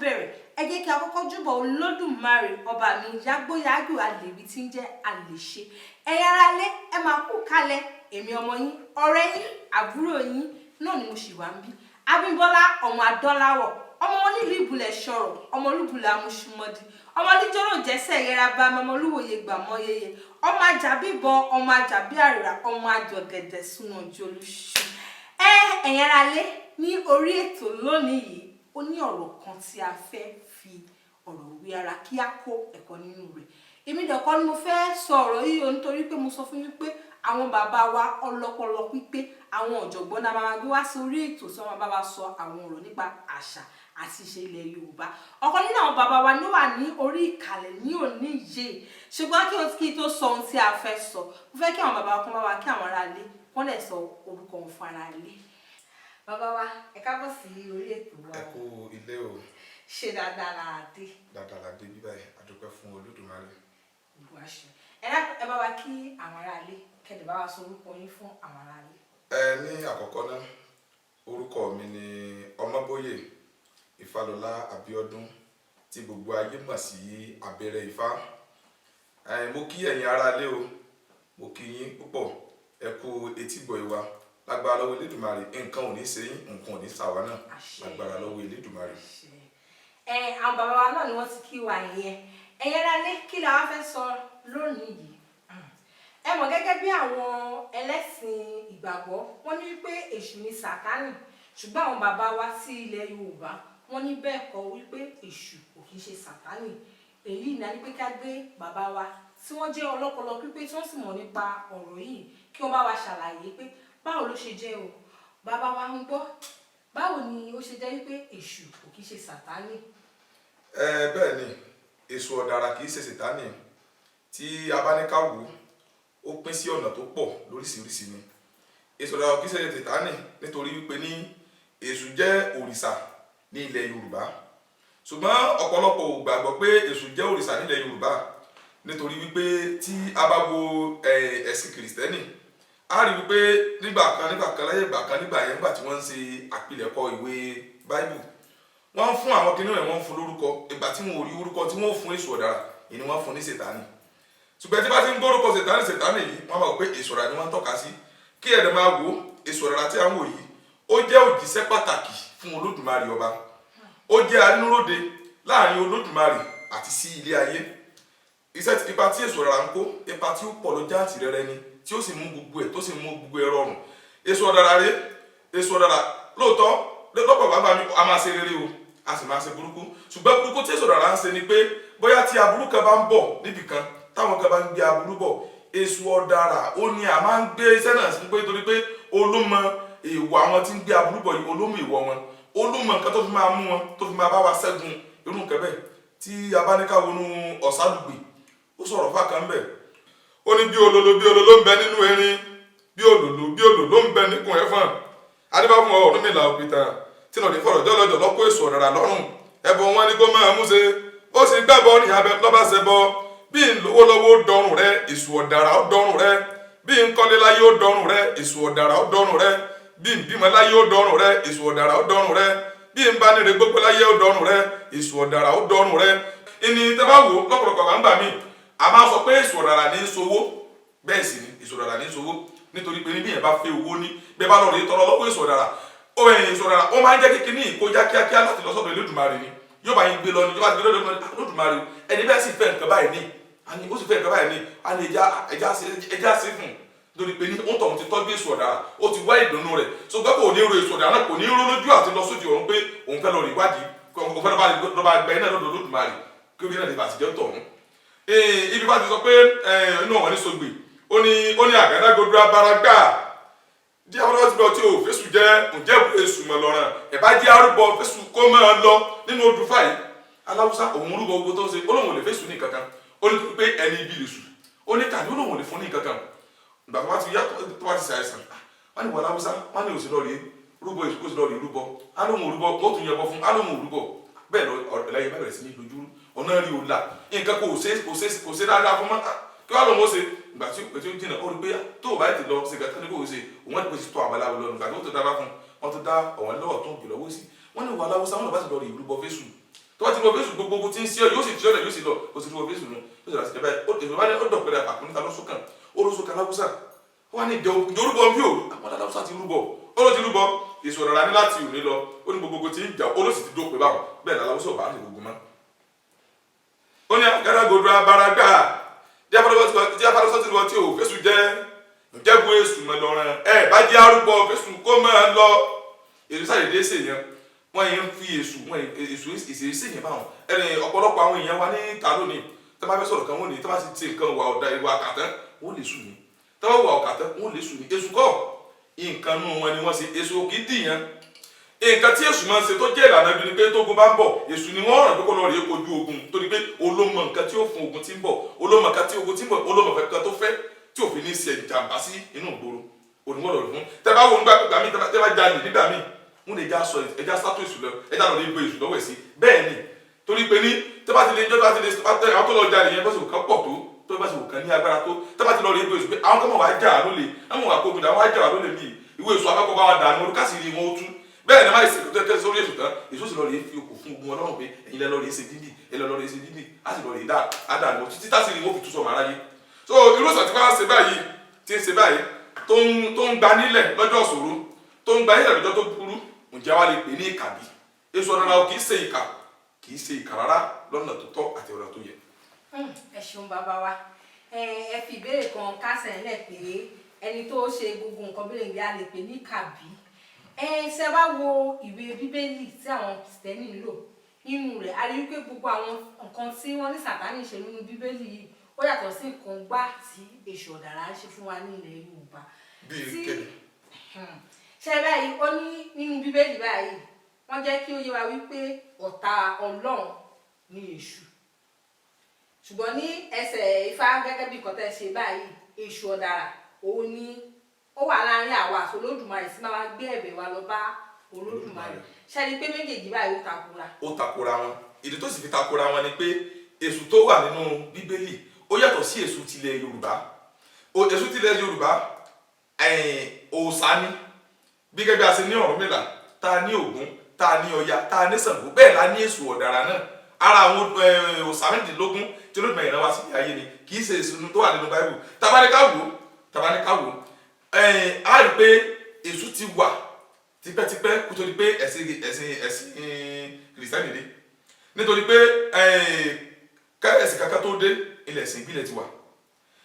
bẹ̀rẹ̀ ẹ jẹ́ kí a kọ́kọ́ júbà Olódùmarè ọba mi yágbóyágbò àlèwí tí ń jẹ́ àlèṣe. Ẹ̀yin ará ilé ẹ máa kú kalẹ̀, èmi ọmọ yín ọ̀rẹ́ yín àbúrò yín náà ni mo ṣì wà ń bí. Abímbọ́lá ọmọ Adọ́láwọ̀, ọmọ onílùú Ìbùlẹ̀ Ṣọ̀rọ̀, ọmọ olúbùlẹ̀ amúṣúmọ́dí, ọmọ olùjọ́rò jẹ́sẹ̀ yẹra bá ọmọ olúwòye gbàmọ́ yeye, ọmọ àjàbíbọn, ọmọ àjàbí àrìrà, ọmọ àjọgẹ̀dẹ̀ súnà jolúṣu. Ẹ̀yin ará ilé ní orí ètò lónìí yìí ó ní ọ̀rọ̀ kan tí a fẹ́ fi ọ̀rọ̀ wí ara kí a kó ẹ̀kọ́ nínú rẹ̀. Èmi dẹ̀kọ́ ni mo fẹ́ sọ ọ̀rọ̀ yìí o nítorí pé mo sọ fún yín pé àwọn bàbá wa ọlọ́pọlọ pípé àwọn ọ̀jọ̀gbọ́n náà máa gbé wá sí orí ètò tí wọ́n bá wa sọ àwọn ọ̀rọ̀ nípa àṣà àti ìṣe ilẹ̀ Yorùbá. Ọ̀kan nínú àwọn bàbá wa ló wà ní orí ìkàlẹ̀ ní òní yìí, ṣùgbọ́n kí n tó sọ ohun tí a fẹ́ sọ mo fẹ́ kí àwọn bàbá wa kún bá wa kí àwọn ará ilé wọ́n lè sọ orúkọ wọn fún ara ilé. Bàbá wa ẹ káàbọ̀ sí orí ètò wa. Ẹ kú ilé o. Ṣé dáadáa la dé? Dáadáa la dé bíbá yìí, a dúpẹ́ fún Olódùmarè. Ẹ bá wa kí àwọn ará ilé kẹ́dẹ̀ bá wa sọ orúkọ yín fún àwọn ará ilé. Ní àkọ́kọ́ náà orúkọ mi ni Ọmọbóyè Ìfálọlá Abíọ́dún tí gbogbo ayé mọ̀ sí Abẹ́rẹ́ Ifá. Mo kí ẹ̀yin ará ilé o, mo kí yín púpọ̀, ẹ kú etígbọ̀ ìwà. Lágbára lọ́wọ́ Elédùmarè nǹkan ò ní ṣe yín, nǹkan ò ní ṣàwa náà. Lágbára lọ́wọ́ Elédùmarè. Àwọn bàbá wa náà ni wọ́n ti kí wa yẹn. Ẹ̀yin ará ilé kí la wá fẹ́ sọ lónìí yìí? Ẹ mọ̀ gẹ́gẹ́ bí àwọn ẹlẹ́sìn ìgbàgbọ́ wọ́n ní wípé èṣù ni Sàtánì, ṣùgbọ́n àwọn bàbá wa sí ilẹ̀ Yorùbá wọ́n ní bẹ́ẹ̀ kọ́ wípé èṣù kò kí ń ṣe Sàtánì. Èyí ni a ní pé ká gbé bàbá wa tí wọ́n jẹ́ ọlọ́pọlọ pípé tí wọ́n sì mọ̀ nípa ọ̀rọ̀ yìí kí wọ́n bá wa ṣàlàyé pé báwo ló ṣe jẹ́ o. Bàbá wa ń gbọ́, báwo ni ó ṣe jẹ́ wípé èṣù kò kí ń ṣe Sàtánì? Bẹ́ẹ̀ ni, èṣù ọ̀dàrà kì í ṣe Sàtánì. Tí a bá ní ká wò ó pín sí ọ̀nà tó pọ̀ lóríṣiríṣi ni. Èṣù ọ̀dàrà kì í ṣe Sàtánì nítorí wípé ní èṣù jẹ́ òrìṣà ní ilẹ̀ Yorùbá, ṣùgbọ́n ọ̀pọ̀lọpọ̀ ò gbàgbọ́ pé èṣù jẹ́ òrìṣà nílẹ̀ Yorùbá nítorí wípé tí a bá wo ẹ̀sìn Kìrìsìtẹ́nì a rí wípé nígbà kan láyé ìgbà kan nígbà yẹn nígbà tí wọ́n ń ṣe àpilẹ̀kọ ìwé Báíbù wọ́n ń fún àwọn kinní rẹ̀ wọ́n ń fún lórúkọ. Ìgbà tí wọn ò rí orúkọ tí wọ́n fún èṣù ọ̀dàrà ìní wọ́n fún ní Sàtánì. Ṣùgbọ́n tí bá ti ń gbórúkọ Sàtánì yìí wọ́n máa wò pé èṣù ọ̀dàrà ni wọ́n ń tọ́ka sí. Kí ẹ̀dẹ̀ máa wò èṣù ọ̀dàrà tí a ń wò yìí ó jẹ́ òjíṣẹ́ pàtàkì fún Olódùmarè ọba. Ó jẹ́ arínúróde láàrin Olódùmarè àti sí ilé ayé. Ipa tí èṣù ọ̀dàrà ń kó ipa tí ó pọ̀ lọ jáǹtì rẹ̀rẹ̀ ni tí ó sì mú gbogbo ẹ̀ tó sì mú gbogbo ẹ̀ rọrùn. Èṣù ọ̀dàrà lóòótọ́ lọ́pọ̀ bàbá mi a máa ṣe rere o a sì máa ṣe burúkú, ṣùgbọ́n burúkú tí èṣù ọ̀dàrà ń ṣe ni pé bóyá tí aburú kan bá ń bọ̀ níbìkan táwọn kan bá ń gbé aburú bọ̀, èṣù ọ̀dàrà ó ní a máa ń gbé iṣẹ́ náà sí pé torí pé olómọ èèwọ̀ àwọn tí ń gbé aburú bọ̀ yìí, olómọ ìwọ̀ wọn, olómọ nǹkan tó fi máa mú wọn tó fi máa bá wa ṣẹ́gun irú nǹkan bẹ́ẹ̀. Tí a bá ní ká wọnú Ọ̀sálùgbè ó sọ̀rọ̀ fà kan bẹ́ẹ̀, ó ní bí olólo ń bẹ nínú erin, bí olólo ń bẹ níkùn ẹ̀fọ̀n. Adébá fún Ọ̀rúnmìlà òpìtàn tí lọ́ọ̀dì fọ̀rọ̀ jọ́lọ́jọ́ lọ́kọ́ èṣù ọ̀dàrà lọ́rùn. Ẹbọ wọn ni kó máa mú ṣe, ó sì gbẹ́bọ ní abẹ lọ́ba ṣẹbọ. Bí n lówó lọ́wọ́ ó dọrùn rẹ, èṣù ọ̀dàrà ó dọrùn rẹ. Bí n kọ́lé láyé ó dọrùn rẹ, èṣù ọ̀dàrà ó dọrùn rẹ. Bí n bímọ láyé ó dọrùn rẹ, èṣù ọ̀dàrà ó dọrùn rẹ. Bí n bá níre gbogbo láyé ó dọrùn rẹ, èṣù ọ̀dàrà ó dọrùn rẹ. Ìní tẹ́ bá wò lọ́pọ̀lọpọ̀ àgbà mi a máa sọ pé èṣù ọ̀dàrà ní í ṣòwò, bẹ́ẹ̀ sì ni èṣù ọ̀dàrà ní í ṣòwò nítorí pé níbi yẹn bá fẹ́ owó ní bẹ́ẹ̀ bá lọ́ọ̀rẹ́ tọrọ lọ́wọ́ èṣù ọ̀dàrà èṣù ọ̀dàrà ó máa ń jẹ́ kékeré ní ìkójá kíákíá láti lọ sọ́dọ̀ Elédùmarè ni. Yóò bá yín gbé lọ ní yóò bá ti gbé lọ́dọ̀ Olódùmarè ẹni bẹ́ẹ̀ sì fẹ́ nǹkan báyìí ní àní ó sì fẹ́ nǹkan báyìí ní àní ẹja sí fún nítorí pé ní òun tọ̀hún ti tọ́jú èṣù ọ̀dàrà ó ti wá ìdùnnú rẹ̀ ṣùgbọ́n kò ní ro èṣù ọ̀dàrà náà kò ní ro lójú àti lọ sójú ọ̀run pé òun fẹ́ lọ rí ìwádìí òun fẹ́ lọ́ba gbẹ iná lọ́dọ̀ Olódùmarè kí omi náà lè bàtì jẹ́ tọ̀hún. Ibi bá ti sọ pé inú wọn ní sọgbè ó ní àgádágodo abaragbá di àwọn ọlọ́tí lọ tí o fésù jẹ́ ǹjẹ́ èṣù mọ̀ lọ́ràn ẹ̀bá jẹ́ arúgbó fésù kó máa lọ nínú odù fàyè. Aláwùsá òun rúbọ gbogbo tó ń ṣe olóhùn ò lè fésù ní kankan ó ní pé ẹni ibi lè sù ó ní tàbí olóhùn ò lè fún ní kankan. Ìgbà tó bá ti yá tó bá ti ṣàìsàn wọn ni wọn Aláwùsá wọn ni òsì lọ́ọ̀rì rúbọ èṣù kó sì lọ́ọ̀rì rúbọ alóhùn òrúbọ ó tún yẹbọ fún alóhùn òrúbọ bẹ́ẹ̀ lọ ẹlẹ́yìn bá bẹ̀rẹ̀ sí ní lójú ọ̀nà rí o là nǹkan kò ṣe dáadáa fún mọ́ kí wọ́n lòun ó ṣe ìgbà tí ó jìnnà ó rí pé tó o bá ti lọ ṣe gàtí kò ṣe òun ti pèsè tó àbáláwo lọ́nu gbàgbé ó tó dára fún wọn tó dá ọ̀wọ́n lọ́wọ́ tó ń gbè lọ́wọ́ sí wọn ní wà láwùsá wọn lọ bá ti lọ rí ìrúbọ fésù tó tó bá ti wọ fésù gbogbo tí ń sí ọ yóò sì fi ọ̀dọ̀ yóò sì lọ ó sì ti wọ fésù nù ó sì rà sí ẹ̀bá èso bá ní ó dọ̀pẹ̀rẹ̀ àpapọ̀ níta lọ́sọ̀kan ó lọ́sọ̀kan láwùsà ó wá ní ìjọrúbọ bí ò àwọn aláwùsà ti rúbọ ó ló ti rúbọ èso ọ̀dàrà ní láti òní lọ ó ní gbogbo tí ń jà ó ló sì ti dópin báwọn bẹ́ẹ̀ láwùsà ò bá ní gbogbo mọ́. ó ní agaragodo abaragbà tí afárasọ́ ti lọ tí ò fésù jẹ́gun èsù mọ́ lọ́rùn ẹ̀ bá jẹ́ arúgbó fésù kó máa lọ èso sàdédé sèyàn wọ́n yẹn ń fi èsù ìṣèṣe yẹn báwọn ẹni ọ̀pọ̀lọpọ̀ àwọn èèyàn wa ní ta lónìí tó bá fẹ́ sọ̀rọ̀ kan wọ́n ní tó bá ti ṣe nǹkan ìwà àkàtán wọ́n lè sùn ní tó bá wà àkàtán wọ́n lè sùn ní èsù kọ́ nǹkan nù wọn ni wọ́n ṣe èsù kì í dìyàn nǹkan tí èsù máa ń ṣe tó jẹ́ ìlànà ibi ni pé tógun bá ń bọ̀ èsù ni wọ́n ràn pé kó lọ rèé kojú ogun torí pé olómọ nǹkan tí ó fún ogun tí ń bọ̀ olómọ nǹkan tí ogun tí ń bọ̀ olómọ nǹkan tó fẹ́ tí òfin ní ṣe ìjàmbá sí inú ìgboro onímọ̀rọ̀ fún tẹ́ bá wo nígbà míì tẹ́ bá jalè nígbà míì wọn lè ẹja sátó èṣù lọ ẹja lọ lè gbé èṣù lọ́wọ́ ẹ̀ sí bẹ́ẹ̀ ni torí pé ní tó bá ti lè jọ́ tó bá ti lè àwọn tó lọ jalè yẹn bó ṣe wò kán pọ̀ tó bá ṣe wò kán ní agbára tó bá ti lọ lè gbé èṣù pé àwọn kan mọ̀ wá jà lólè àwọn wà kógun àwọn wá jà lólè míì ìwé èṣù akẹ́kọ̀ọ́ bá wà dànù olùkásì rí wọn ó tú bẹ́ẹ̀ ni máa ṣe kẹ́kẹ́ sórí èṣù tán èṣù sì lọ lè fi okùn fún ogun ọlọ́run pé ẹ̀yin lẹ́ lọ lè ṣe dídì ẹ̀ lọ lè ṣe dídì á sì lọ lè dá àdàlù títí tá sì rí wọn fi tú sọmọ aráyé so irú ìsàn tí wọ́n á ṣe báyìí tí ń ṣe báyìí tó ń gba nílẹ̀ lọ́jọ́ ìṣòro tó ń gba nílẹ̀ lọ́jọ́ tó burú ǹjẹ́ wàá lè pè ní ìkà bí èso ọ̀dàrà kì í ṣe ìkà rárá lọ́nà tó tọ́ àti ọ̀nà tó yẹ. ẹ ṣeun bàbá wa ẹ fi ìbéèrè kan kásẹ̀ ńlẹ̀ pé ẹni tó ṣe gbogbo nǹkan bí lè lè pè ní ìkà bí ṣe wá wo ìwé bíbélì tí àwọn kìrìsìtẹ́nì ń lò nínú rẹ̀ a rí wípé gbogbo àwọn nǹkan tí wọ́n ní Sátánì ṣe nínú bíbélì yìí ó yàtọ̀ sí nǹkan gbá tí èṣù ọ̀dàrà ṣe fún wa ní ilẹ̀ Yorùbá. bí kéde ṣe báyìí ó ní nínú bíbélì báyìí wọ́n jẹ́ kí ó yé wa wípé ọ̀tá Ọlọ́run ni èṣù ṣùgbọ́n ní ẹsẹ̀ Ifá gẹ́gẹ́ bí nǹkan tẹ́ ṣe báyìí èṣù ọ̀dàrà òun ni ó wà láàrin àwa àti Olódùmarè sí máa gbé ẹ̀bẹ̀ wa lọ bá Olódùmarè ṣe ni pé méjèèjì báyìí ó takora wọn ìdí tó sì fi takora wọn ni pé èṣù tó wà nínú bíbélì ó yàtọ̀ sí èṣù tilẹ̀ Yorùbá èṣù tilẹ̀ Yorùbá òòṣà ni bí gẹ́gẹ́ bí a ṣe ní Ọ̀rúnmìlà tá a ní Ògún tá a ní Ọya tá a ní Ṣàngó bẹ́ẹ̀ la ní èṣù ọ̀dàrà náà ara àwọn òòṣà méjìlélógún tí Olódùmarè ìran wa sí ayé ni kì í ṣe èṣù tó wà nínú Báíbù tabaníká wò á rí pé èṣù ti wà tipẹ́tipẹ́ kó tó di pé ẹ̀sìn kìrìsìtẹ́nì dé nítorí pé ẹ̀sìn kankan tó dé ilẹ̀ ẹ̀sìn ìbílẹ̀ ti wà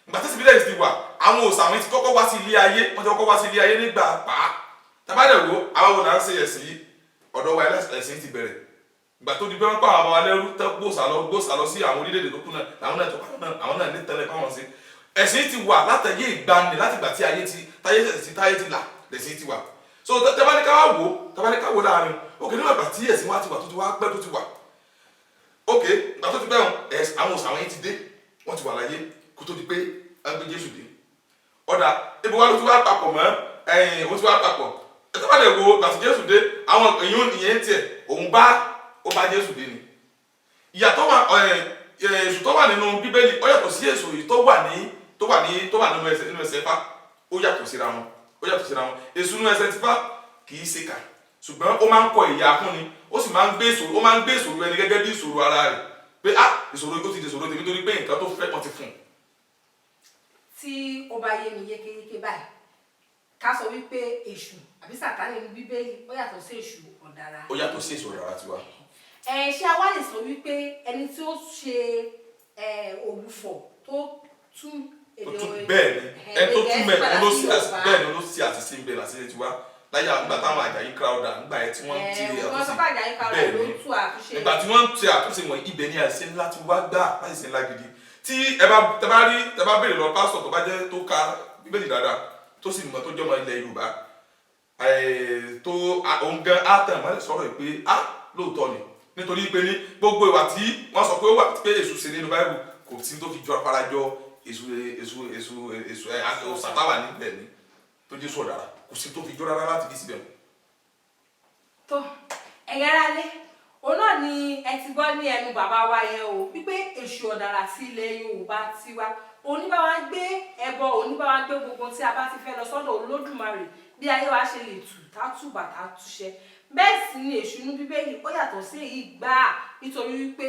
ìgbà tí ìbílẹ̀ ti wà àwọn òòṣà àwọn ti kọ́kọ́ wá sí ilé ayé wọ́n ti kọ́kọ́ wá sí ilé ayé nígbà pàá tabadẹ̀wò àwọn òun náà ń ṣe ẹ̀sìn yìí ọ̀dọ̀ wa ẹ̀sìn ti bẹ̀rẹ̀ ìgbà tó di pé wọ́n pa àwọn alẹ́rú tẹ́ gbòòsà lọ sí àwọn orílẹ̀-èdè tó kù náà àwọn náà ní tẹ́lẹ̀ káwọn ṣe ẹ̀sìn ti wà látàyè ìgbani láti ìgbà tí táyé ti là lẹ̀sìn ti wà so tabaníká wò láàrin òkè níwọ̀n ìgbà tí ẹ̀sìn wa ti wà tó ti wá pẹ́ tó ti wà òkè ìgbà tó ti pẹ́ àwọn òòṣà àwọn yẹn ti dé wọ́n ti wà láyé kó tó di pé agbé Jésù dé ọ̀dà ibi wa ló ti wá papọ̀ mọ́ ó ti wá papọ̀ ẹ̀tọ́bàdẹ̀ wo ìgbà tí Jésù dé àwọn ìyẹn tiẹ̀ òun bá Jésù dé ni ìyàtọ̀ wà èṣù tó wà nínú bíbélì ó yàtọ̀ sí èṣù yìí tó wà nínú ẹsẹ̀ Ifá ó yàtọ̀ síra wọn èṣù nínú ẹsẹ̀ Ifá kì í ṣe kà ṣùgbọ́n ó máa ń kọ ìyà fún ni ó sì máa ń gbé ìṣòro ẹni gẹ́gẹ́ bí ìṣòro ara rẹ̀ pé ìṣòro ó ti di ìṣòro tèmi torí pé nǹkan tó fẹ́ wọ́n ti fún un. tí ó bá yé mi yékéyéké báyìí ká sọ wípé èṣù àbí Sátánì nínú bíbélì ó yàtọ̀ sí èṣù ọ̀dàrà. ó yàtọ̀ sí èṣù ọ̀dàrà tiwa. ṣé a wá lè sọ wípé ẹni tí ó ṣe ògbufọ̀ tó tún èdè bẹ́ẹ̀ ni ẹni tó tún bẹ́ẹ̀ ni olóṣì àṣìṣe ń bẹ làṣìṣe tiwa láyé àgbà táwọn Àjàyí crowder nígbà yẹn tí wọ́n ń ti àtúnṣe bẹ́ẹ̀ ni nígbà tí wọ́n ń ti àtúnṣe wọ̀nyí ibẹ̀ ni àṣìṣe ńlá ti wá gbà láṣìṣe ńlá gidi tí ẹ bá béèrè lọ pásítọ̀ tó bá jẹ́ tó ka bíbélì dáadáa tó sì mọ̀ tó jọmọ ilẹ̀ Yorùbá tó òun gan átàn mọ́lẹ̀ sọ̀rọ̀ pé lóòótọ́ ni nítorí pé ní gbogbo ìwà tí wọ́n sọ pé ó wà pé èṣù ṣe nínú Báíbù kò sí tó fi jọ farajọ èṣù sàtáwà níbẹ̀ ni tó Jésù ọ̀dàrà kò sí tó fi jọ rárá láti fi síbẹ̀. tó ẹ̀yà ara lé òun náà ni ẹ ti gbọ́ ní ẹnu bàbá wa yẹn o wípé èṣù ọ̀dàrà sí ilẹ̀ Yorùbá tiwa oníbàwá gbé ẹbọ oníbàwá gbé gbogbo tí a bá ti fẹ́ lọ sọ́dọ̀ Olódùmarè bí ayé wa ṣe lè tù tátùbà tátúṣẹ bẹ́ẹ̀ sì ni èṣù ní bíbélì ó yàtọ̀ sí èyí gbáà nítorí wípé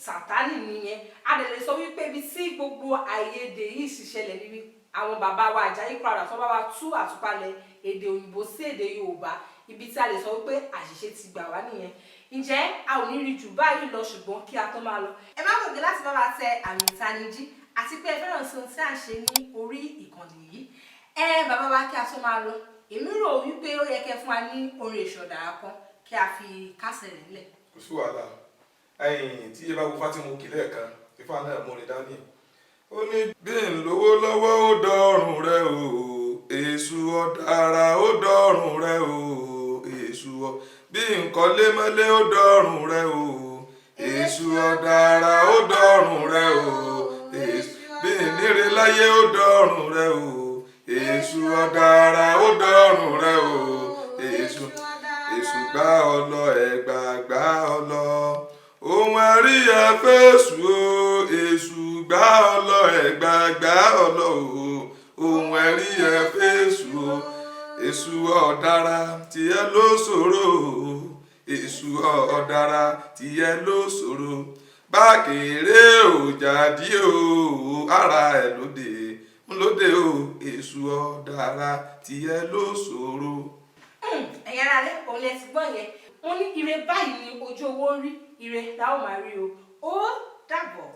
sàtánì nìyẹn. A dẹ̀ lè sọ wípé ibi tí gbogbo àìyedè yìí sì ṣẹlẹ̀ níbi àwọn bàbá wa Àjàyí Crowther tó bá wa tú àtúpalẹ̀ èdè òyìnbó sí èdè Yorùbá, ibi tí a lè sọ wípé àṣìṣe ti gbà wá nìyẹn. Ǹjẹ́ a ò ní rí jù báyìí lọ, ṣùgbọ́n kí a tó máa lọ, ẹ má gbàgbé láti bá wa tẹ àmì ìtanijí àti pé ẹ fẹ́ràn sí ohun tí à ń ṣe ní orí ìkànnì yìí. Bàbá wa, kí a tó máa lọ, èmi rò wípé ó yẹ kẹ́ fún wa ní orin Èṣù Ọ̀dàrà kan kí a fi kásẹ̀ rẹ̀ nílẹ̀. Kò sí wàhálà. Tí ẹ bá wo Fátímù kì lẹ́ẹ̀kan, Ifá náà mú orin dání. Ó ní bí n lówó lọ́wọ́ ó dọ̀rùn rẹ o, Èṣù Ọ̀dàrà ó dọ̀rùn rẹ o, Èṣù bí n kọ́lé mọ́lé ó dọ̀rùn rẹ o, Èṣù Ọ̀dàrà ó dọ̀rùn rẹ o, bí n níre láyé ó dọ̀rùn rẹ o, Èṣù Ọ̀dàrà ó dọ̀rùn rẹ o, Èṣù gbá ọlọ ẹ̀gbà gbá ọlọ ohun ẹ̀rí ẹ̀fẹ́sù o, Èṣù gbá ọlọ ẹ̀gbà gbá ọlọ ohun ẹ̀rí ẹ̀fẹ́sù o, Èṣù Ọ̀dàrà tìẹ ló ṣòro o, Èṣù Ọ̀dàrà tìẹ ló ṣòro bákèrè òjàdí o, ara ẹ̀ lóde o, Èṣù Ọ̀dàrà tìẹ ló ṣòro. Ẹ̀yin ará lé, òun lẹ ti gbọ́ yẹn. Wọ́n ní ire báyìí ni ojú owó ń rí, ire la ó máa rí o. Ó dàbọ̀.